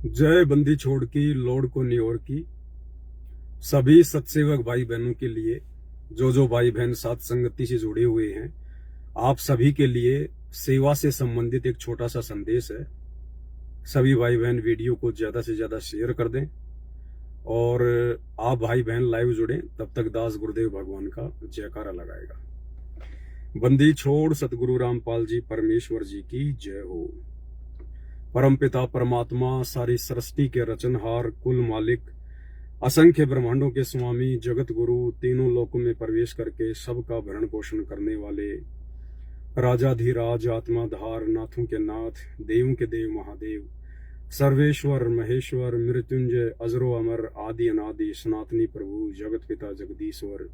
जय बंदी छोड़ की लोड को नियोर की। सभी सत्सेवक भाई बहनों के लिए, जो भाई बहन साथ संगति से जुड़े हुए हैं, आप सभी के लिए सेवा से संबंधित एक छोटा सा संदेश है। सभी भाई बहन वीडियो को ज्यादा से ज्यादा शेयर कर दें और आप भाई बहन लाइव जुड़ें। तब तक दास गुरुदेव भगवान का जयकारा लगाएगा। बंदी छोड़ सतगुरु रामपाल जी परमेश्वर जी की जय हो। परमपिता परमात्मा, सारी सृष्टि के रचनहार, कुल मालिक, असंख्य ब्रह्मांडों के स्वामी, जगत गुरु, तीनों लोकों में प्रवेश करके सबका भरण पोषण करने वाले राजाधिराज, आत्माधार, नाथों के नाथ, देवों के देव महादेव, सर्वेश्वर महेश्वर, मृत्युंजय, अजरो अमर, आदि अनादि, सनातनी प्रभु, जगत पिता जगदीश्वर,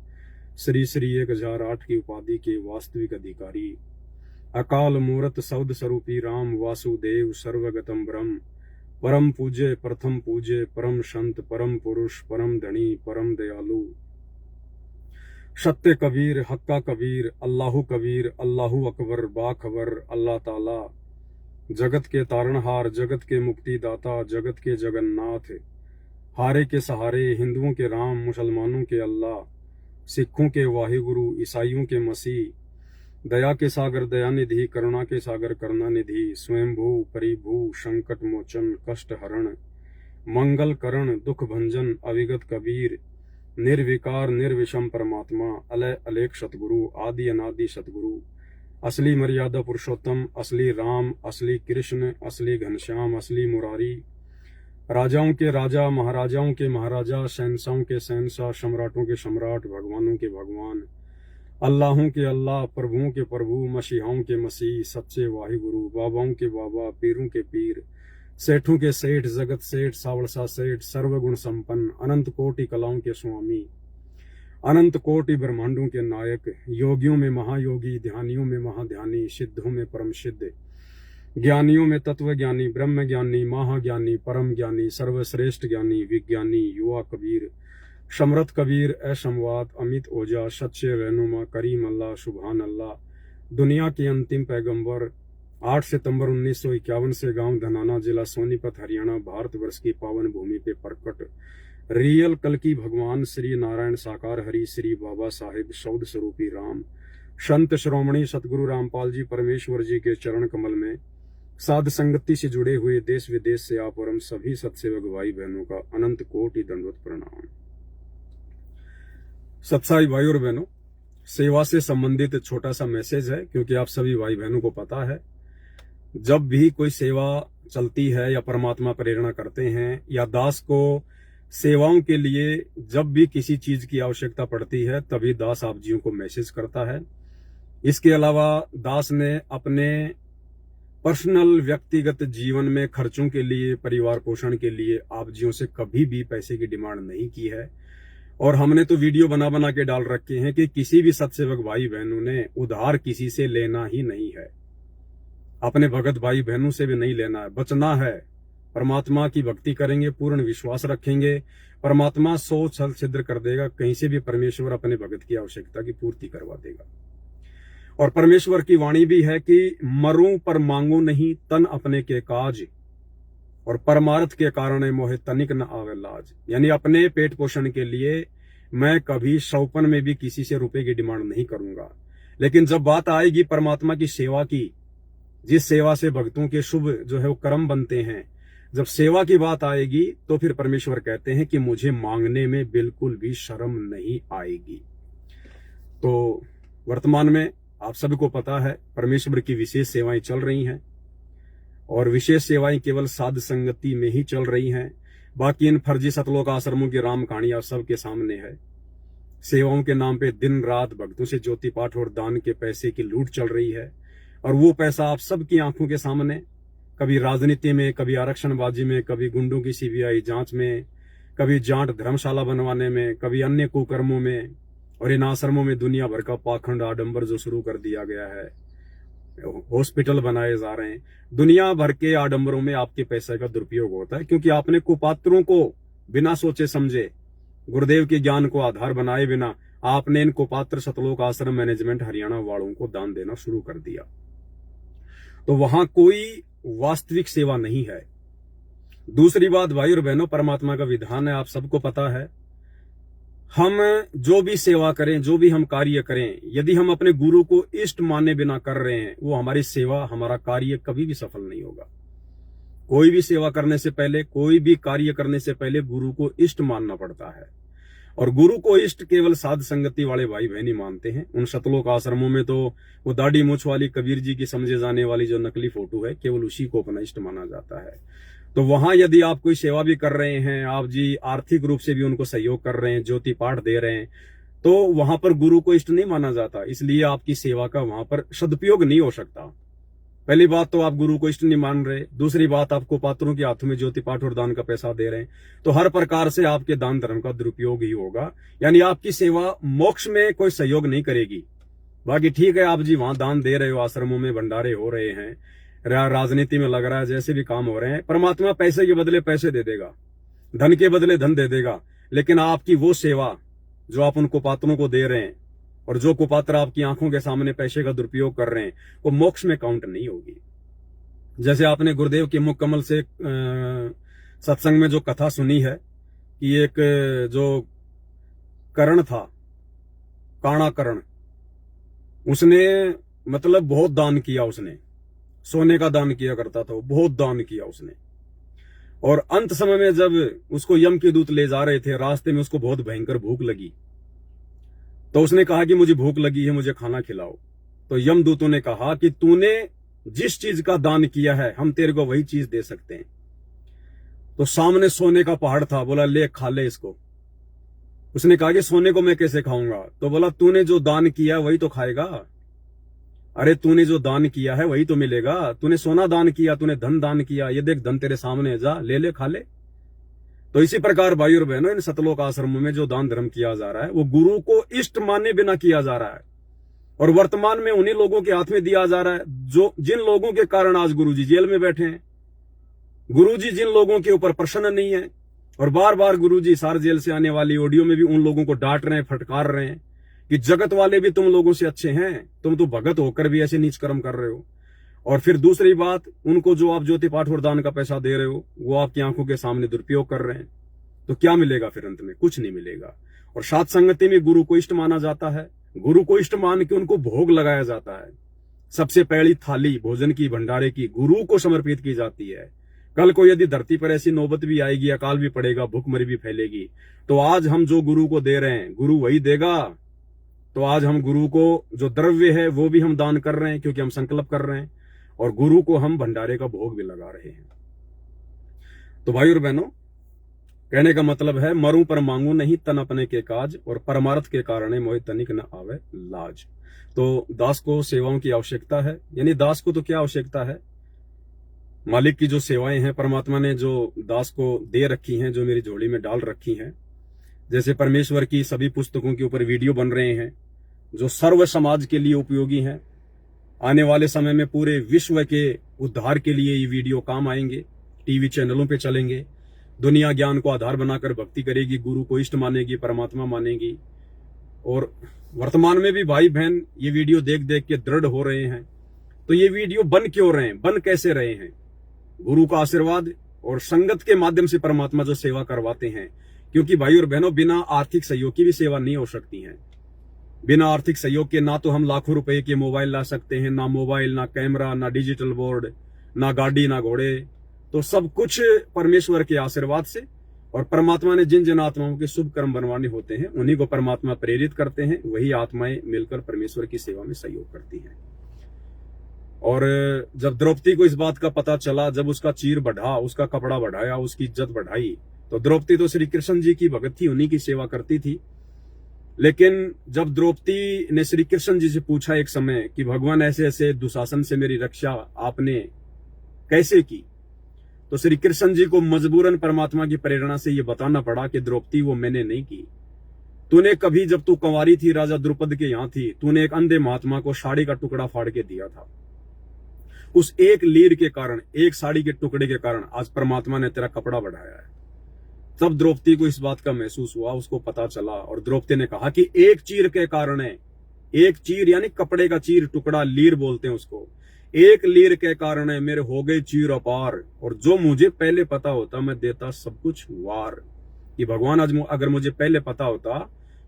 श्री श्री 1008 की उपाधि के वास्तविक अधिकारी, अकाल मूर्त शब्द स्वरूपी राम वासुदेव, सर्वगतम ब्रह्म, परम पूज्य, प्रथम पूज्य, परम संत, परम पुरुष, परम धनी, परम दयालु, सत्य कबीर, हक्का कबीर, अल्लाहु कबीर, अल्लाहु अकबर, बाखबर, अल्लाह ताला, जगत के तारणहार, जगत के मुक्तिदाता, जगत के जगन्नाथ, हारे के सहारे, हिंदुओं के राम, मुसलमानों के अल्लाह, सिखों के वाहिगुरु, ईसाइयों के मसीह, दया के सागर दयानिधि, करुणा के सागर करुणानिधि, स्वयंभू परिभू, संकट मोचन, कष्ट हरण, मंगल करण, दुख भंजन, अविगत कबीर, निर्विकार निर्विषम परमात्मा, अलय अलेख सतगुरु, आदि अनादि सतगुरु, असली मर्यादा पुरुषोत्तम, असली राम, असली कृष्ण, असली घनश्याम, असली मुरारी, राजाओं के राजा, महाराजाओं के महाराजा, शहंशाहों के शहंशाह, सम्राटों के सम्राट, भगवानों के भगवान, अल्लाहों के अल्लाह, प्रभुओं के प्रभु, मसीहाओं के मसीह, सच्चे वाहिगुरु, बाबाओं के बाबा, पीरों के पीर, सेठों के सेठ, जगत सेठ, सावड़सा सेठ, सर्वगुण संपन्न, अनंत कोटि कलाओं के स्वामी, अनंत कोटि ब्रह्मांडों के नायक, योगियों में महायोगी, ध्यानियों में महाध्यानी, सिद्धों में परम सिद्ध, ज्ञानियों में तत्व ज्ञानी, ब्रह्म ज्ञानी, महाज्ञानी, परम ज्ञानी, सर्वश्रेष्ठ ज्ञानी, विज्ञानी, युवा कबीर, समरथ कबीर, असंवाद, अमित ओझा, सच्चे रहनुमा, करीम अल्लाह, सुभान अल्लाह, दुनिया के अंतिम पैगंबर, 8 सितंबर 1951 से गांव धनाना, जिला सोनीपत, हरियाणा, भारतवर्ष की पावन भूमि पे प्रकट रियल कल की भगवान श्री नारायण साकार हरि, श्री बाबा साहेब शब्द स्वरूपी राम, संत श्रोमणी सतगुरु रामपाल जी परमेश्वर जी के चरण कमल में साध संगति से जुड़े हुए देश विदेश से आप और हम सभी सत्सेवक भाई बहनों का अनंत कोटि दंडवत प्रणाम। सत्साई भाई और बहनों, सेवा से संबंधित छोटा सा मैसेज है, क्योंकि आप सभी भाई बहनों को पता है जब भी कोई सेवा चलती है या परमात्मा प्रेरणा करते हैं या दास को सेवाओं के लिए जब भी किसी चीज की आवश्यकता पड़ती है तभी दास आप जियों को मैसेज करता है। इसके अलावा दास ने अपने पर्सनल व्यक्तिगत जीवन में खर्चों के लिए, परिवार पोषण के लिए आप जियों से कभी भी पैसे की डिमांड नहीं की है। और हमने तो वीडियो बना बना के डाल रखे हैं कि किसी भी सत्सेवक भाई बहनों ने उधार किसी से लेना ही नहीं है, अपने भगत भाई बहनों से भी नहीं लेना है, बचना है। परमात्मा की भक्ति करेंगे, पूर्ण विश्वास रखेंगे, परमात्मा 100 छल छिद्र कर देगा, कहीं से भी परमेश्वर अपने भगत की आवश्यकता की पूर्ति करवा देगा। और परमेश्वर की वाणी भी है कि मरूं पर मांगू नहीं, तन अपने के काज, और परमार्थ के कारण मोहे तनिक न आवे लाज। यानी अपने पेट पोषण के लिए मैं कभी सौपन में भी किसी से रुपए की डिमांड नहीं करूंगा। लेकिन जब बात आएगी परमात्मा की सेवा की, जिस सेवा से भक्तों के शुभ जो है वो कर्म बनते हैं, जब सेवा की बात आएगी तो फिर परमेश्वर कहते हैं कि मुझे मांगने में बिल्कुल भी शर्म नहीं आएगी। तो वर्तमान में आप सभी को पता है परमेश्वर की विशेष सेवाएं चल रही हैं, और विशेष सेवाएं केवल साध संगति में ही चल रही हैं। बाकी इन फर्जी सतलोक आश्रमों की राम कहानी आप सबके सामने है। सेवाओं के नाम पे दिन रात भक्तों से ज्योति पाठ और दान के पैसे की लूट चल रही है, और वो पैसा आप सबकी आंखों के सामने, कभी राजनीति में, कभी आरक्षणबाजी में, कभी गुंडों की सीबीआई जांच में, कभी जाट धर्मशाला बनवाने में, कभी अन्य कुकर्मों में, और इन आश्रमों में दुनिया भर का पाखंड आडंबर जो शुरू कर दिया गया है, हॉस्पिटल बनाए जा रहे हैं, दुनिया भर के आडंबरों में आपके पैसे का दुरुपयोग होता है, क्योंकि आपने कुपात्रों को बिना सोचे समझे, गुरुदेव के ज्ञान को आधार बनाए बिना आपने इन कुपात्र सतलोक आश्रम मैनेजमेंट हरियाणा वालों को दान देना शुरू कर दिया। तो वहां कोई वास्तविक सेवा नहीं है। दूसरी बात भाई और बहनों, परमात्मा का विधान है, आप सबको पता है, हम जो भी सेवा करें, जो भी हम कार्य करें, यदि हम अपने गुरु को इष्ट माने बिना कर रहे हैं, वो हमारी सेवा, हमारा कार्य कभी भी सफल नहीं होगा। कोई भी सेवा करने से पहले, कोई भी कार्य करने से पहले गुरु को इष्ट मानना पड़ता है। और गुरु को इष्ट केवल साध संगति वाले भाई बहन ही मानते हैं। उन सतलोक आश्रमों में तो वो दाढ़ी मूछ वाली कबीर जी की समझे जाने वाली जो नकली फोटो है, केवल उसी को अपना इष्ट माना जाता है। तो वहां यदि आप कोई सेवा भी कर रहे हैं, आप जी आर्थिक रूप से भी उनको सहयोग कर रहे हैं, ज्योति पाठ दे रहे हैं, तो वहां पर गुरु को इष्ट नहीं माना जाता, इसलिए आपकी सेवा का वहां पर सदुपयोग नहीं हो सकता। पहली बात तो आप गुरु को इष्ट नहीं मान रहे, दूसरी बात आपको पात्रों के हाथों में ज्योति पाठ और दान का पैसा दे रहे हैं, तो हर प्रकार से आपके दान धर्म का दुरुपयोग ही होगा, यानी आपकी सेवा मोक्ष में कोई सहयोग नहीं करेगी। बाकी ठीक है, आप जी वहां दान दे रहे हो, आश्रमों में भंडारे हो रहे हैं, राजनीति में लग रहा है, जैसे भी काम हो रहे हैं, परमात्मा पैसे के बदले पैसे दे देगा, धन के बदले धन दे देगा, लेकिन आपकी वो सेवा जो आप उनको पात्रों को दे रहे हैं और जो कुपात्र आपकी आंखों के सामने पैसे का दुरुपयोग कर रहे हैं, वो मोक्ष में काउंट नहीं होगी। जैसे आपने गुरुदेव के मुख कमल से सत्संग में जो कथा सुनी है कि एक जो कर्ण था, काणा कर्ण, उसने मतलब बहुत दान किया, उसने सोने का दान किया करता था, बहुत दान किया उसने। और अंत समय में जब उसको यम के दूत ले जा रहे थे, रास्ते में उसको बहुत भयंकर भूख लगी, तो उसने कहा कि मुझे भूख लगी है, मुझे खाना खिलाओ। तो यम दूतों ने कहा कि तूने जिस चीज का दान किया है, हम तेरे को वही चीज दे सकते हैं। तो सामने सोने का पहाड़ था, बोला ले खा ले इसको। उसने कहा कि सोने को मैं कैसे खाऊंगा? तो बोला तूने जो दान किया वही तो खाएगा। अरे तूने जो दान किया है वही तो मिलेगा, तूने सोना दान किया, तूने धन दान किया, ये देख धन तेरे सामने है, जा ले ले खा ले। तो इसी प्रकार भाई और बहनों, इन सतलोक आश्रमों में जो दान धर्म किया जा रहा है, वो गुरु को इष्ट माने बिना किया जा रहा है, और वर्तमान में उन्हीं लोगों के हाथ में दिया जा रहा है जो जिन लोगों के कारण आज गुरुजी जेल में बैठे हैं। गुरुजी जिन लोगों के ऊपर प्रसन्न नहीं है, और बार बार गुरुजी सार जेल से आने वाली ऑडियो में भी उन लोगों को डांट रहे हैं, फटकार रहे हैं कि जगत वाले भी तुम लोगों से अच्छे हैं, तुम तो भगत होकर भी ऐसे नीच कर्म कर रहे हो। और फिर दूसरी बात, उनको जो आप ज्योति पाठ और दान का पैसा दे रहे हो, वो आपकी आंखों के सामने दुरुपयोग कर रहे हैं। तो क्या मिलेगा फिर अंत में? कुछ नहीं मिलेगा। और साथ संगति में गुरु को इष्ट माना जाता है, गुरु को इष्ट मान के उनको भोग लगाया जाता है। सबसे पहली थाली भोजन की, भंडारे की, गुरु को समर्पित की जाती है। कल को यदि धरती पर ऐसी नौबत भी आएगी, अकाल भी पड़ेगा, भूखमरी भी फैलेगी, तो आज हम जो गुरु को दे रहे हैं, गुरु वही देगा। तो आज हम गुरु को जो द्रव्य है वो भी हम दान कर रहे हैं, क्योंकि हम संकल्प कर रहे हैं, और गुरु को हम भंडारे का भोग भी लगा रहे हैं। तो भाई और बहनों, कहने का मतलब है, मरूं पर मांगू नहीं तन अपने के काज, और परमार्थ के कारण मोहि तनिक न आवे लाज। तो दास को सेवाओं की आवश्यकता है, यानी दास को तो क्या आवश्यकता है, मालिक की जो सेवाएं हैं, परमात्मा ने जो दास को दे रखी हैं, जो मेरी झोली में डाल रखी हैं। जैसे परमेश्वर की सभी पुस्तकों के ऊपर वीडियो बन रहे हैं जो सर्व समाज के लिए उपयोगी हैं। आने वाले समय में पूरे विश्व के उद्धार के लिए ये वीडियो काम आएंगे, टीवी चैनलों पे चलेंगे। दुनिया ज्ञान को आधार बनाकर भक्ति करेगी, गुरु को इष्ट मानेगी, परमात्मा मानेगी। और वर्तमान में भी भाई बहन ये वीडियो देख देख के दृढ़ हो रहे हैं। तो ये वीडियो बन क्यों रहे हैं, बन कैसे रहे हैं? गुरु का आशीर्वाद और संगत के माध्यम से परमात्मा जो सेवा करवाते हैं। क्योंकि भाई और बहनों, बिना आर्थिक सहयोग की भी सेवा नहीं हो सकती है। बिना आर्थिक सहयोग के ना तो हम लाखों रुपए के मोबाइल ला सकते हैं, ना मोबाइल, ना कैमरा, ना डिजिटल बोर्ड, ना गाड़ी, ना घोड़े। तो सब कुछ परमेश्वर के आशीर्वाद से, और परमात्मा ने जिन जिन आत्माओं के शुभ कर्म बनवाने होते हैं उन्हीं को परमात्मा प्रेरित करते हैं, वही आत्माएं मिलकर परमेश्वर की सेवा में सहयोग करती हैं। और जब द्रौपदी को इस बात का पता चला, जब उसका चीर बढ़ा, उसका कपड़ा बढ़ाया, उसकी इज्जत बढ़ाई, तो द्रौपदी तो श्री कृष्ण जी की भगत थी, उन्हीं की सेवा करती थी। लेकिन जब द्रौपदी ने श्री कृष्ण जी से पूछा एक समय कि भगवान ऐसे ऐसे दुशासन से मेरी रक्षा आपने कैसे की, तो श्री कृष्ण जी को मजबूरन परमात्मा की प्रेरणा से यह बताना पड़ा कि द्रौपदी वो मैंने नहीं की। तूने कभी, जब तू कंवारी थी, राजा द्रुपद के यहां थी, तूने एक अंधे महात्मा को साड़ी का टुकड़ा फाड़ के दिया था। उस एक लीर के कारण, एक साड़ी के टुकड़े के कारण आज परमात्मा ने तेरा कपड़ा बढ़ाया है। तब द्रौपदी को इस बात का महसूस हुआ, उसको पता चला, और द्रौपदी ने कहा कि एक चीर के कारण है, एक चीर यानी कपड़े का चीर, टुकड़ा लीर बोलते हैं उसको, एक लीर के कारण मेरे हो गए चीर अपार, और जो मुझे पहले पता होता मैं देता सब कुछ वार। कि भगवान आज अगर मुझे पहले पता होता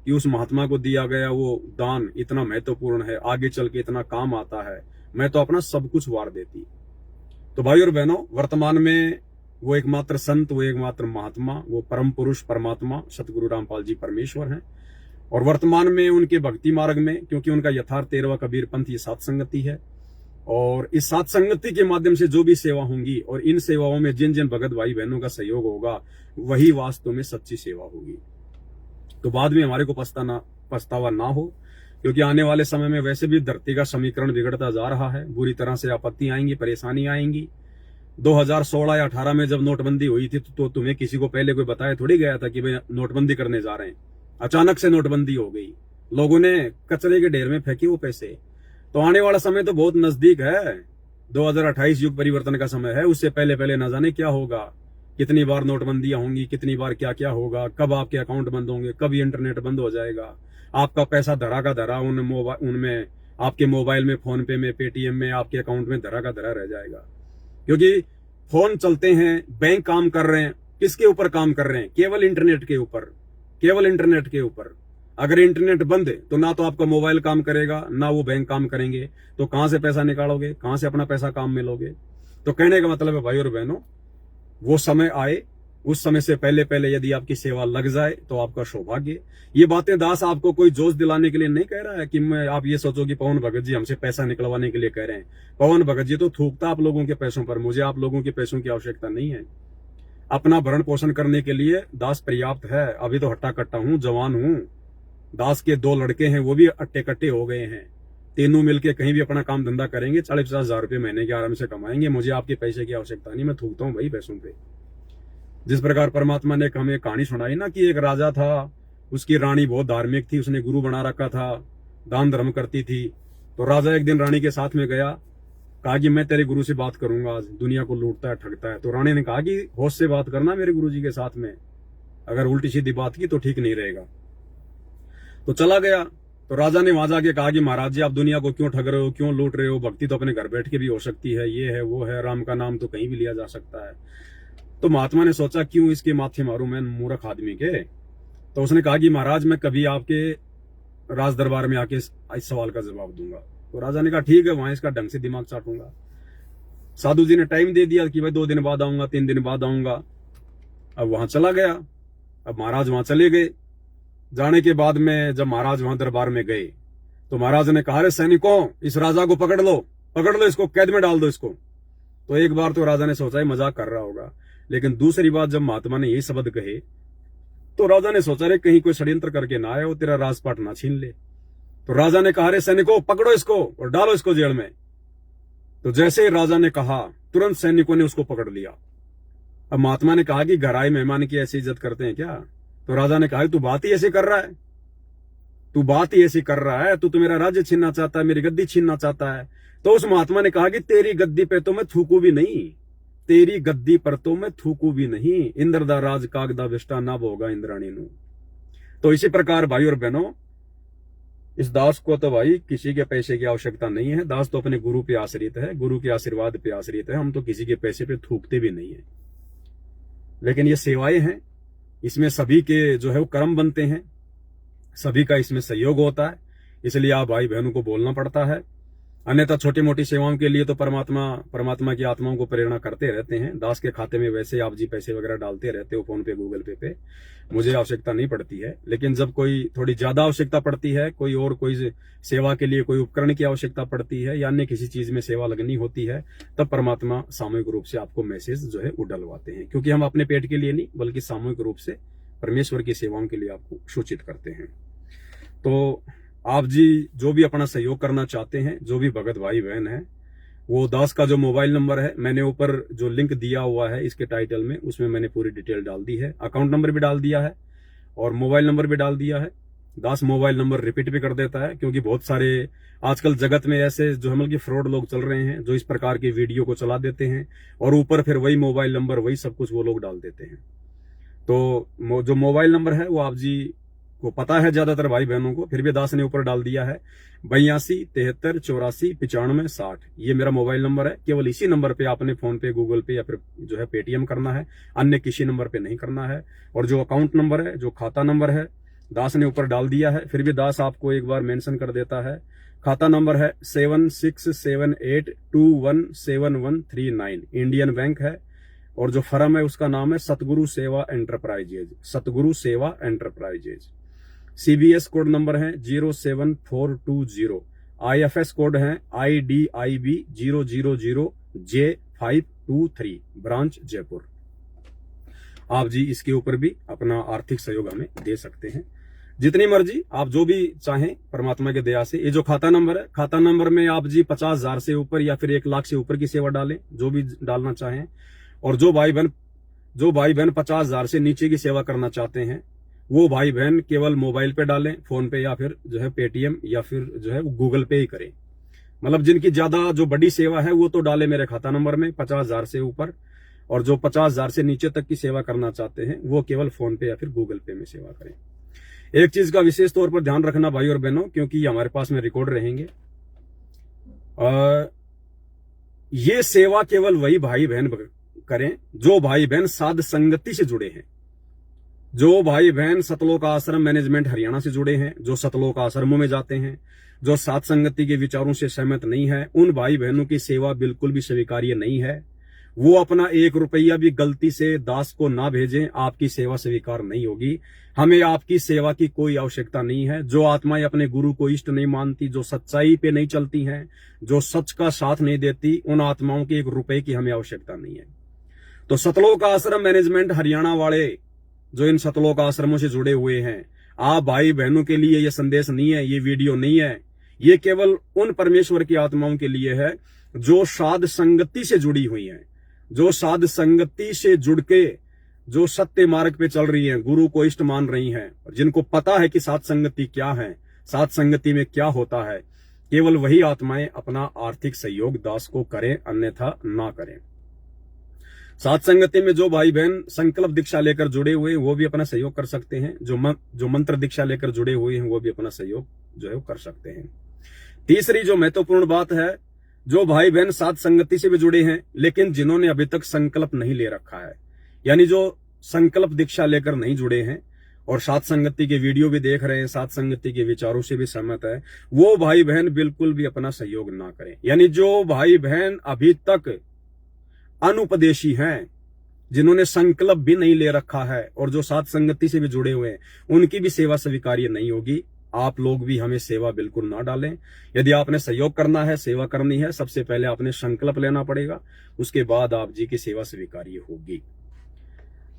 कि उस महात्मा को दिया गया वो दान इतना महत्वपूर्ण है, आगे चल के इतना काम आता है, मैं तो अपना सब कुछ वार देती। तो भाई और बहनों, वर्तमान में वो एकमात्र संत, वो एकमात्र महात्मा, वो परम पुरुष परमात्मा सतगुरु रामपाल जी परमेश्वर हैं। और वर्तमान में उनके भक्ति मार्ग में, क्योंकि उनका यथार्थ 13वां कबीर पंथ ये सात संगति है, और इस सात संगति के माध्यम से जो भी सेवा होंगी और इन सेवाओं में जिन जिन भगत भाई बहनों का सहयोग होगा, वही वास्तव में सच्ची सेवा होगी। तो बाद में हमारे को पछतावा ना हो, क्योंकि आने वाले समय में वैसे भी धरती का समीकरण बिगड़ता जा रहा है, बुरी तरह से आपत्ति आएंगी, परेशानी आएंगी। 2016 या 18 में जब नोटबंदी हुई थी तो तुम्हें किसी को पहले कोई बताया थोड़ी गया था कि भाई नोटबंदी करने जा रहे हैं। अचानक से नोटबंदी हो गई, लोगों ने कचरे के ढेर में फेंके वो पैसे। तो आने वाला समय तो बहुत नजदीक है, 2028 युग परिवर्तन का समय है। उससे पहले पहले न जाने क्या होगा, कितनी बार नोटबंदियां होंगी, कितनी बार क्या क्या होगा, कब आपके अकाउंट बंद होंगे, कब इंटरनेट बंद हो जाएगा, आपका पैसा धरा का धरा उनमें आपके मोबाइल में, फोन पे में, पेटीएम में, आपके अकाउंट में धरा का धरा रह जाएगा। क्योंकि फोन चलते हैं, बैंक काम कर रहे हैं, किसके ऊपर काम कर रहे हैं? केवल इंटरनेट के ऊपर, केवल इंटरनेट के ऊपर। अगर इंटरनेट बंद है तो ना तो आपका मोबाइल काम करेगा, ना वो बैंक काम करेंगे, तो कहां से पैसा निकालोगे, कहां से अपना पैसा काम में लोगे? तो कहने का मतलब है भाई और बहनों, वो समय आए, उस समय से पहले पहले यदि आपकी सेवा लग जाए तो आपका सौभाग्य। ये बातें दास आपको कोई जोश दिलाने के लिए नहीं कह रहा है कि मैं आप ये सोचो कि पवन भगत जी हमसे पैसा निकलवाने के लिए कह रहे हैं। पवन भगत जी तो थूकता आप लोगों के पैसों पर, मुझे आप लोगों के पैसों की आवश्यकता नहीं है। अपना भरण पोषण करने के लिए दास पर्याप्त है। अभी तो हट्टा कट्टा हूं, जवान हूं। दास के 2 लड़के हैं, वो भी अट्टे कट्टे हो गए हैं। तीनों मिलके कहीं भी अपना काम धंधा करेंगे, 40-50 हजार रुपये महीने के आराम से कमाएंगे। मुझे आपके पैसे की आवश्यकता नहीं, मैं थूकता हूं भाई पैसों पे। जिस प्रकार परमात्मा ने हमें कहानी सुनाई ना कि एक राजा था, उसकी रानी बहुत धार्मिक थी, उसने गुरु बना रखा था, दान धर्म करती थी। तो राजा एक दिन रानी के साथ में गया, कहा कि मैं तेरे गुरु से बात करूंगा, आज दुनिया को लूटता है, ठगता है। तो रानी ने कहा कि होश से बात करना मेरे गुरु जी के साथ में, अगर उल्टी सीधी बात की तो ठीक नहीं रहेगा। तो चला गया। तो राजा ने वहां जाके कहा कि महाराज जी आप दुनिया को क्यों ठग रहे हो, क्यों लूट रहे हो? भक्ति तो अपने घर बैठ के भी हो सकती है, ये है वो है, राम का नाम तो कहीं भी लिया जा सकता है। तो महात्मा ने सोचा क्यों इसके माथे मारूं मैं मूर्ख आदमी के। तो उसने कहा कि महाराज मैं कभी आपके राज दरबार में आके इस सवाल का जवाब दूंगा। तो राजा ने कहा ठीक है, वहां इसका ढंग से दिमाग चाटूंगा। साधु जी ने टाइम दे दिया कि भाई 2 दिन बाद आऊंगा, 3 दिन बाद आऊंगा। अब वहां चला गया। अब महाराज वहां चले गए। जाने के बाद में जब महाराज वहां दरबार में गए तो महाराज ने कहा, अरे सैनिकों, इस राजा को पकड़ लो, इसको कैद में डाल दो इसको। तो एक बार तो राजा ने सोचा मजाक कर रहा होगा, लेकिन दूसरी बात जब महात्मा ने यही शब्द कहे तो राजा ने सोचा रे कहीं कोई षड्यंत्र करके ना आए, वो तेरा राजपाट ना छीन ले। तो राजा ने कहा, अरे सैनिकों, पकड़ो इसको और डालो इसको जेल में। तो जैसे ही राजा ने कहा, तुरंत सैनिकों ने उसको पकड़ लिया। अब महात्मा ने कहा कि घर आए मेहमान की ऐसी इज्जत करते हैं क्या? तो राजा ने कहा, तू बात ही ऐसी कर रहा है, तू बात ही ऐसी कर रहा है, तू तो मेरा राज्य छीनना चाहता है, मेरी गद्दी छीनना चाहता है। तो उस महात्मा ने कहा कि तेरी गद्दी पे तो मैं थूकू भी नहीं, तेरी गद्दी पर तो मैं थूकू भी नहीं। इंद्र दा राज कागदा विष्टा ना होगा इंद्राणी नु। तो इसी प्रकार भाई और बहनों, इस दास को तो भाई किसी के पैसे की आवश्यकता नहीं है। दास तो अपने गुरु पे आश्रित है, गुरु के आशीर्वाद पे आश्रित है। हम तो किसी के पैसे पे थूकते भी नहीं है। लेकिन ये सेवाएं हैं, इसमें सभी के जो है वो कर्म बनते हैं, सभी का इसमें सहयोग होता है। इसलिए आप भाई बहनों को बोलना पड़ता है। अन्यथा छोटी मोटी सेवाओं के लिए तो परमात्मा की आत्माओं को प्रेरणा करते रहते हैं। दास के खाते में वैसे आप जी पैसे वगैरह डालते रहते हो, फोन पे, गूगल पे, मुझे आवश्यकता नहीं पड़ती है। लेकिन जब कोई थोड़ी ज्यादा आवश्यकता पड़ती है, कोई सेवा के लिए कोई उपकरण की आवश्यकता पड़ती है या अन्य किसी चीज में सेवा लगनी होती है, तब परमात्मा सामूहिक रूप से आपको मैसेज जो है वो डलवाते हैं। क्योंकि हम अपने पेट के लिए नहीं, बल्कि सामूहिक रूप से परमेश्वर की सेवाओं के लिए आपको सूचित करते हैं। तो आप जी जो भी अपना सहयोग करना चाहते हैं, जो भी भगत भाई बहन है, वो दास का जो मोबाइल नंबर है, मैंने ऊपर जो लिंक दिया हुआ है इसके टाइटल में, उसमें मैंने पूरी डिटेल डाल दी है। अकाउंट नंबर भी डाल दिया है और मोबाइल नंबर भी डाल दिया है। दास मोबाइल नंबर रिपीट भी कर देता है, क्योंकि बहुत सारे आजकल जगत में ऐसे जो है फ्रॉड लोग चल रहे हैं, जो इस प्रकार की वीडियो को चला देते हैं और ऊपर फिर वही मोबाइल नंबर, वही सब कुछ वो लोग डाल देते हैं। तो जो मोबाइल नंबर है वो आप जी को पता है ज्यादातर भाई बहनों को, फिर भी दास ने ऊपर डाल दिया है 82 73 84 95 60। ये मेरा मोबाइल नंबर है। केवल इसी नंबर पे आपने फोन पे, गूगल पे या फिर जो है पेटीएम करना है, अन्य किसी नंबर पे नहीं करना है। और जो अकाउंट नंबर है, जो खाता नंबर है, दास ने ऊपर डाल दिया है, फिर भी दास आपको एक बार मेंशन कर देता है। खाता नंबर है 7678217139, इंडियन बैंक है। और जो फर्म है उसका नाम है सतगुरु सेवा एंटरप्राइजेज, सतगुरु सेवा एंटरप्राइजेज। सीबीएस कोड नंबर है 07420, आईएफएस कोड है IDIB 000J523, ब्रांच जयपुर। आप जी इसके ऊपर भी अपना आर्थिक सहयोग हमें दे सकते हैं, जितनी मर्जी आप जो भी चाहें परमात्मा के दया से। ये जो खाता नंबर है, खाता नंबर में आप जी 50,000 से ऊपर या फिर 1 लाख से ऊपर की सेवा डालें, जो भी डालना चाहें। और जो भाई बहन 50,000 से नीचे की सेवा करना चाहते हैं, वो भाई बहन केवल मोबाइल पे डालें, फोन पे या फिर जो है पेटीएम या फिर जो है गूगल पे ही करें। मतलब जिनकी ज्यादा जो बड़ी सेवा है वो तो डाले मेरे खाता नंबर में 50,000 से ऊपर, और जो 50,000 से नीचे तक की सेवा करना चाहते हैं वो केवल फोन पे या फिर गूगल पे में सेवा करें। एक चीज का विशेष तौर पर ध्यान रखना भाई और बहनों, क्योंकि हमारे पास में रिकॉर्ड रहेंगे। ये सेवा केवल वही भाई बहन करें जो भाई बहन साध संगति से जुड़े हैं, जो भाई बहन सतलोक आश्रम मैनेजमेंट हरियाणा से जुड़े हैं, जो सतलोक आश्रमों में जाते हैं, जो साध संगति के विचारों से सहमत नहीं है, उन भाई बहनों की सेवा बिल्कुल भी स्वीकार्य नहीं है। वो अपना 1 रुपया भी गलती से दास को ना भेजें, आपकी सेवा स्वीकार नहीं होगी। हमें आपकी सेवा की कोई आवश्यकता नहीं है। जो आत्माएं अपने गुरु को इष्ट नहीं मानती, जो सच्चाई पे नहीं चलती हैं, जो सच का साथ नहीं देती, उन आत्माओं की 1 रुपए की हमें आवश्यकता नहीं है। तो सतलोक आश्रम मैनेजमेंट हरियाणा वाले जो इन सतलोक आश्रमों से जुड़े हुए हैं, आप भाई बहनों के लिए ये संदेश नहीं है, ये वीडियो नहीं है। ये केवल उन परमेश्वर की आत्माओं के लिए है जो साध संगति से जुड़ी हुई हैं, जो साध संगति से जुड़ के जो सत्य मार्ग पे चल रही हैं, गुरु को इष्ट मान रही हैं, और जिनको पता है कि साध संगति क्या है, साध संगति में क्या होता है। केवल वही आत्माएं अपना आर्थिक सहयोग दास को करें, अन्यथा ना करें। साध संगति में जो भाई बहन संकल्प दीक्षा लेकर जुड़े हुए हैं वो भी अपना सहयोग कर सकते हैं, जो मंत्र दीक्षा लेकर जुड़े हुए हैं वो भी अपना सहयोग जो है कर सकते हैं। तीसरी जो महत्वपूर्ण बात है, जो भाई बहन साध संगति से भी जुड़े हैं लेकिन जिन्होंने अभी तक संकल्प नहीं ले रखा है, यानी जो संकल्प दीक्षा लेकर नहीं जुड़े हैं और साध संगति के वीडियो भी देख रहे हैं, साध संगति के विचारों से भी सहमत है, वो भाई बहन बिल्कुल भी अपना सहयोग ना करें। यानी जो भाई बहन अभी तक अनुपदेशी हैं, जिन्होंने संकल्प भी नहीं ले रखा है और जो साध संगति से भी जुड़े हुए हैं, उनकी भी सेवा स्वीकार्य नहीं होगी। आप लोग भी हमें सेवा बिल्कुल ना डालें। यदि आपने सहयोग करना है, सेवा करनी है, सबसे पहले आपने संकल्प लेना पड़ेगा, उसके बाद आप जी की सेवा स्वीकार्य होगी।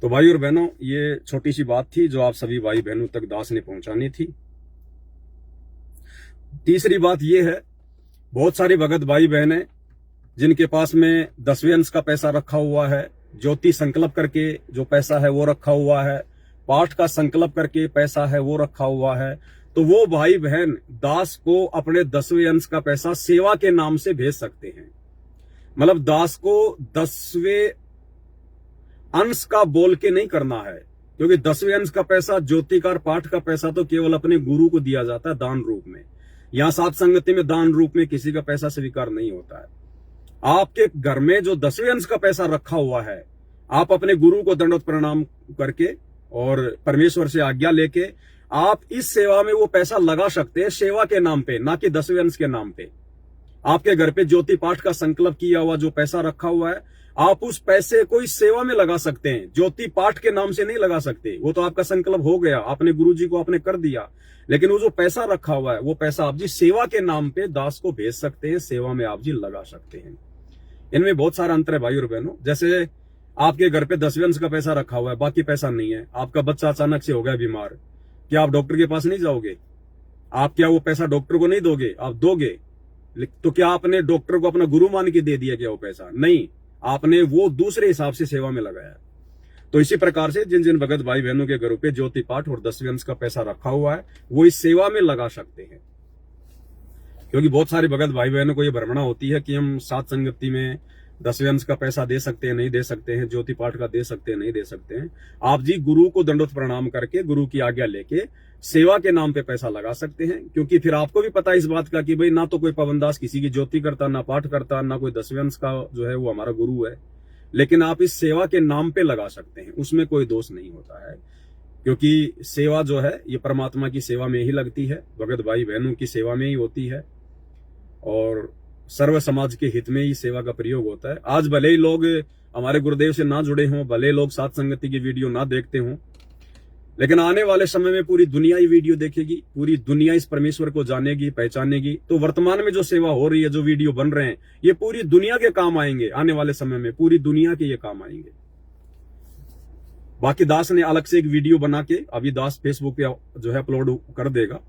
तो भाई और बहनों, ये छोटी सी बात थी जो आप सभी भाई बहनों तक दास ने पहुंचानी थी। तीसरी बात यह है, बहुत सारे भगत भाई बहन हैं जिनके पास में 10वें अंश का पैसा रखा हुआ है, ज्योति संकल्प करके जो पैसा है वो रखा हुआ है, पाठ का संकल्प करके पैसा है वो रखा हुआ है। तो वो भाई बहन दास को अपने 10वें अंश का पैसा सेवा के नाम से भेज सकते हैं। मतलब दास को 10वें अंश का बोल के नहीं करना है, क्योंकि 10वें अंश का पैसा, ज्योतिकार पाठ का पैसा तो केवल अपने गुरु को दिया जाता है दान रूप में। यहां साध संगति में दान रूप में किसी का पैसा स्वीकार नहीं होता है। आपके घर में जो 10वें अंश का पैसा रखा हुआ है, आप अपने गुरु को दंडवत प्रणाम करके और परमेश्वर से आज्ञा लेके आप इस सेवा में वो पैसा लगा सकते हैं, सेवा के नाम पे, ना कि 10वें अंश के नाम पे। आपके घर पे ज्योति पाठ का संकल्प किया हुआ जो पैसा रखा हुआ है, आप उस पैसे को इस सेवा में लगा सकते हैं, ज्योति पाठ के नाम से नहीं लगा सकते। वो तो आपका संकल्प हो गया, आपने गुरु जी को आपने कर दिया, लेकिन वो जो पैसा रखा हुआ है वो पैसा आप जी सेवा के नाम पे दास को भेज सकते हैं, सेवा में आप जी लगा सकते हैं। इनमें बहुत सारा अंतर है भाई और बहनों। जैसे आपके घर पे 10वें अंश का पैसा रखा हुआ है, बाकी पैसा नहीं है, आपका बच्चा अचानक से हो गया बीमार, क्या आप डॉक्टर के पास नहीं जाओगे? आप क्या वो पैसा डॉक्टर को नहीं दोगे? आप दोगे। तो क्या आपने डॉक्टर को अपना गुरु मान के दे दिया क्या वो पैसा? नहीं, आपने वो दूसरे हिसाब से सेवा में लगाया। तो इसी प्रकार से जिन जिन भगत भाई बहनों के घरों पे ज्योति पाठ और 10वें अंश का पैसा रखा हुआ है वो इस सेवा में लगा सकते हैं। क्योंकि बहुत सारे भगत भाई बहनों को ये भ्रमणा होती है कि हम साध संगति में 10वें अंश का पैसा दे सकते हैं, नहीं दे सकते हैं, ज्योति पाठ का दे सकते हैं, नहीं दे सकते हैं। आप जी गुरु को दंडवत प्रणाम करके गुरु की आज्ञा लेके सेवा के नाम पे पैसा लगा सकते हैं, क्योंकि फिर आपको भी पता है इस बात का कि भाई ना तो कोई पवनदास किसी की ज्योति करता, ना पाठ करता, ना कोई 10वें अंश का जो है वो हमारा गुरु है, लेकिन आप इस सेवा के नाम पे लगा सकते हैं, उसमें कोई दोष नहीं होता है, क्योंकि सेवा जो है ये परमात्मा की सेवा में ही लगती है, भगत भाई बहनों की सेवा में ही होती है और सर्व समाज के हित में ही सेवा का प्रयोग होता है। आज भले ही लोग हमारे गुरुदेव से ना जुड़े हों, भले लोग साथ संगति की वीडियो ना देखते हों, लेकिन आने वाले समय में पूरी दुनिया ही वीडियो देखेगी, पूरी दुनिया इस परमेश्वर को जानेगी, पहचानेगी। तो वर्तमान में जो सेवा हो रही है, जो वीडियो बन रहे हैं, ये पूरी दुनिया के काम आएंगे। आने वाले समय में पूरी दुनिया के ये काम आएंगे। बाकी दास ने अलग से एक वीडियो बना के अभी दास फेसबुक पे जो है अपलोड कर देगा।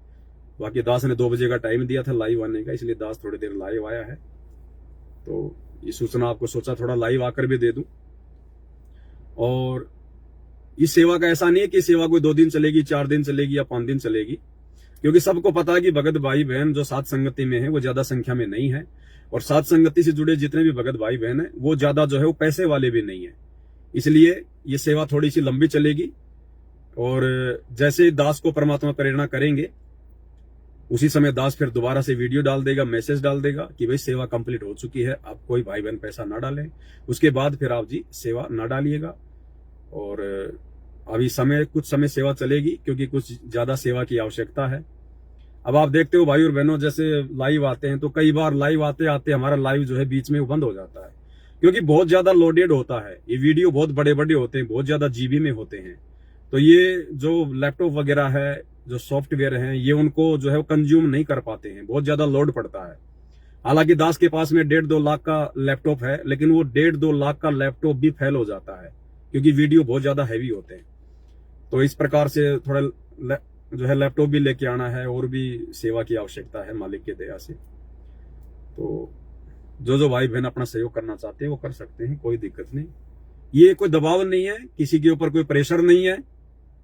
बाकी दास ने 2 बजे का टाइम दिया था लाइव आने का, इसलिए दास थोड़ी देर लाइव आया है। तो ये सूचना आपको सोचा थोड़ा लाइव आकर भी दे दूं। और इस सेवा का ऐसा नहीं है कि सेवा कोई 2 दिन चलेगी, 4 दिन चलेगी या 5 दिन चलेगी, क्योंकि सबको पता है कि भगत भाई बहन जो साथ संगति में है वो ज्यादा संख्या में नहीं है, और साथ संगति से जुड़े जितने भी भगत भाई बहन है वो ज्यादा जो है वो पैसे वाले भी नहीं है। इसलिए ये सेवा थोड़ी सी लंबी चलेगी, और जैसे दास को परमात्मा प्रेरणा करेंगे उसी समय दास फिर दोबारा से वीडियो डाल देगा, मैसेज डाल देगा कि भाई सेवा कंप्लीट हो चुकी है, अब कोई भाई बहन पैसा ना डालें। उसके बाद फिर आप जी सेवा ना डालिएगा। और अभी कुछ समय सेवा चलेगी, क्योंकि कुछ ज्यादा सेवा की आवश्यकता है। अब आप देखते हो भाई और बहनों, जैसे लाइव आते हैं तो कई बार लाइव आते आते हमारा लाइव जो है बीच में बंद हो जाता है, क्योंकि बहुत ज्यादा लोडेड होता है। ये वीडियो बहुत बड़े बड़े होते हैं, बहुत ज्यादा जीबी में होते हैं। तो ये जो लैपटॉप वगैरह है, जो सॉफ्टवेयर हैं, ये उनको जो है वो कंज्यूम नहीं कर पाते हैं, बहुत ज्यादा लोड पड़ता है। हालांकि दास के पास में 1.5-2 लाख का लैपटॉप है, लेकिन वो 1.5-2 लाख का लैपटॉप भी फेल हो जाता है, क्योंकि वीडियो बहुत ज्यादा हैवी होते हैं। तो इस प्रकार से थोड़ा जो है लैपटॉप भी लेके आना है, और भी सेवा की आवश्यकता है मालिक की दया से। तो जो भाई बहन अपना सहयोग करना चाहते हैं वो कर सकते हैं, कोई दिक्कत नहीं। ये कोई दबाव नहीं है, किसी के ऊपर कोई प्रेशर नहीं है।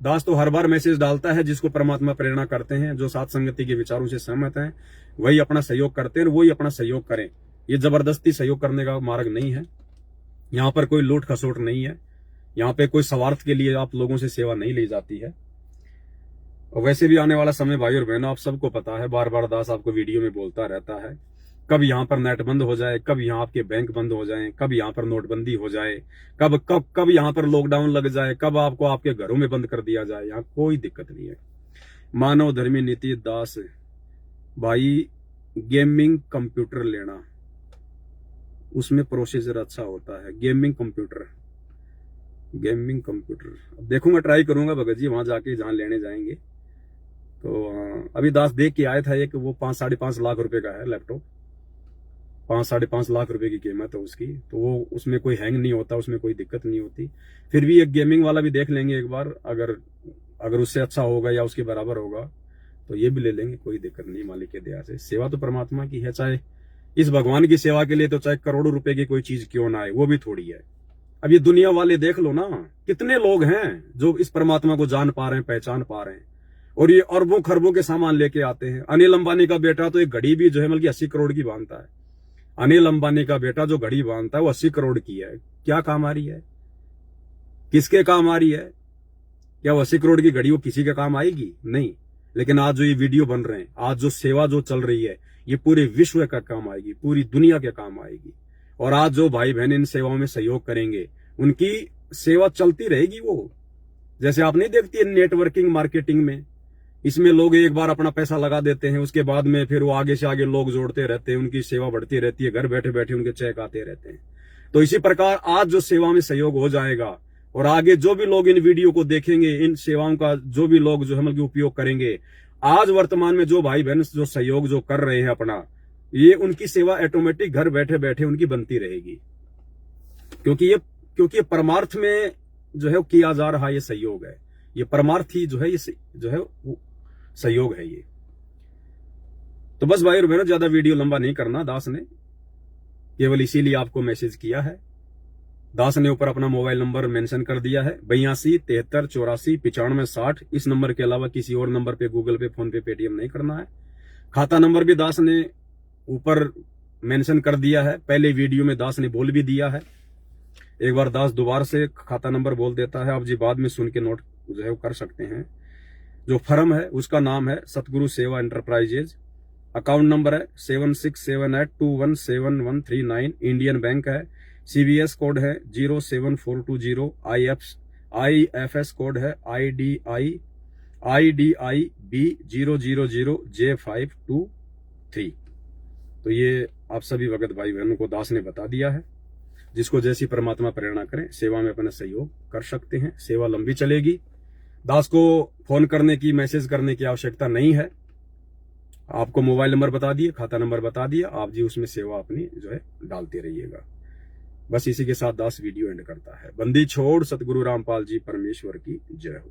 दास तो हर बार मैसेज डालता है, जिसको परमात्मा प्रेरणा करते हैं, जो साथ संगति के विचारों से सहमत हैं, वही अपना सहयोग करते हैं, वही अपना सहयोग करें। ये जबरदस्ती सहयोग करने का मार्ग नहीं है, यहाँ पर कोई लूट खसोट नहीं है, यहाँ पे कोई स्वार्थ के लिए आप लोगों से सेवा नहीं ली जाती है। और वैसे भी आने वाला समय भाई और बहनों आप सबको पता है, बार बार दास आपको वीडियो में बोलता रहता है, कब यहाँ पर नेट बंद हो जाए, कब यहाँ आपके बैंक बंद हो जाए, कब यहाँ पर नोटबंदी हो जाए, कब कब कब यहाँ पर लॉकडाउन लग जाए, कब आपको आपके घरों में बंद कर दिया जाए, यहाँ कोई दिक्कत नहीं है। मानव धर्मी नीति दास भाई, गेमिंग कंप्यूटर लेना, उसमें प्रोसीजर अच्छा होता है। गेमिंग कंप्यूटर देखूंगा, ट्राई करूंगा भगत जी, वहां जाके जहां लेने जाएंगे। तो अभी दास देख के आया था एक, वो 5-5.5 लाख रुपए का है लैपटॉप, 5-5.5 लाख रुपए की कीमत है उसकी। तो वो उसमें कोई हैंग नहीं होता, उसमें कोई दिक्कत नहीं होती। फिर भी एक गेमिंग वाला भी देख लेंगे एक बार, अगर उससे अच्छा होगा या उसके बराबर होगा तो ये भी ले लेंगे, कोई दिक्कत नहीं मालिक के दया से। सेवा तो परमात्मा की है, चाहे इस भगवान की सेवा के लिए तो चाहे करोड़ों रुपए की कोई चीज क्यों ना आए, वो भी थोड़ी है। अब ये दुनिया वाले देख लो ना, कितने लोग हैं जो इस परमात्मा को जान पा रहे हैं, पहचान पा रहे हैं, और ये अरबों खरबों के सामान लेके आते हैं। अनिल अंबानी का बेटा तो एक घड़ी भी जो है बल्कि 80 करोड़ की बांधता है। अनिल अंबानी का बेटा जो घड़ी बांधता है वो 80 करोड़ की है। क्या काम आ रही है, किसके काम आ रही है? क्या वो 80 करोड़ की घड़ी वो किसी के काम आएगी? नहीं। लेकिन आज जो ये वीडियो बन रहे हैं, आज जो सेवा जो चल रही है, ये पूरे विश्व का काम आएगी, पूरी दुनिया के काम आएगी। और आज जो भाई बहन इन सेवाओं में सहयोग करेंगे, उनकी सेवा चलती रहेगी। वो जैसे आप नहीं देखती है नेटवर्किंग मार्केटिंग में, इसमें लोग एक बार अपना पैसा लगा देते हैं, उसके बाद में फिर वो आगे से आगे लोग जोड़ते रहते हैं, उनकी सेवा बढ़ती रहती है, घर बैठे बैठे उनके चेक आते रहते हैं। तो इसी प्रकार आज जो सेवा में सहयोग हो जाएगा, और आगे जो भी लोग इन वीडियो को देखेंगे, इन सेवाओं का जो भी लोग जो है उपयोग करेंगे, आज वर्तमान में जो भाई बहन जो सहयोग जो कर रहे हैं अपना, ये उनकी सेवा ऑटोमेटिक घर बैठे बैठे उनकी बनती रहेगी। क्योंकि ये परमार्थ में जो है किया जा रहा ये सहयोग है, ये परमार्थ ही जो है ये जो है सहयोग है ये। तो बस भाई और बहनों, ज्यादा वीडियो लंबा नहीं करना, दास ने केवल इसीलिए आपको मैसेज किया है। दास ने ऊपर अपना मोबाइल नंबर मेंशन कर दिया है, 82 73 84 95 60। इस नंबर के अलावा किसी और नंबर पे गूगल पे, फोन पे, पेटीएम नहीं करना है। खाता नंबर भी दास ने ऊपर मेंशन कर दिया है, पहले वीडियो में दास ने बोल भी दिया है। एक बार दास दोबारा से खाता नंबर बोल देता है, आप जी बाद में सुन के नोट जो है वो कर सकते हैं। जो फर्म है उसका नाम है सतगुरु सेवा एंटरप्राइजेज। अकाउंट नंबर है 7678217139। इंडियन बैंक है। CVS कोड है 07420। IFS कोड है IDIB000J523। तो ये आप सभी भगत भाई बहनों को दास ने बता दिया है। जिसको जैसी परमात्मा प्रेरणा करें, सेवा में अपना सहयोग कर सकते हैं। सेवा लंबी चलेगी। दास को फोन करने की, मैसेज करने की आवश्यकता नहीं है। आपको मोबाइल नंबर बता दिए, खाता नंबर बता दिया, आप जी उसमें सेवा अपनी जो है डालते रहिएगा। बस इसी के साथ दास वीडियो एंड करता है। बंदी छोड़ सतगुरु रामपाल जी परमेश्वर की जय हो।